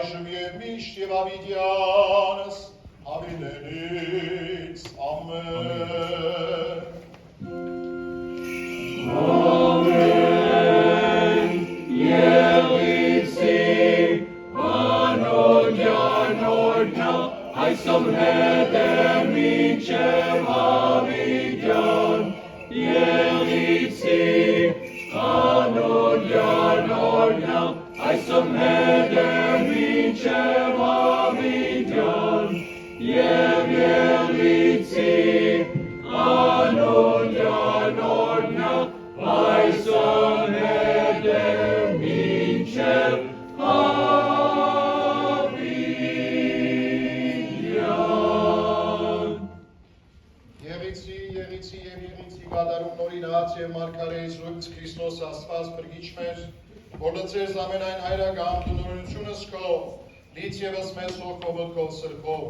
այժմ և միշտ և ավիդյանս, ավինենից, ամեն։ Ամեն, եղիցի, անօրյան օրհնա, այսօր հետ է մինչև ավիդյան, եղիցի, անօրյան օրհնա, այսօր հետ է մինչև ավիդյան, և եղիցի, անօրյան օրհնա, այսօր հետ է մինչև ավիդյան։ Եղիցի և եղիցի կատարում նորինած և մարգարե Իիսուս Քրիստոս Աստված բրգիչ մեր, որ լծես ամենայն հայրական դնորությունս քո, լից ևս մեզ հոգով սրբով,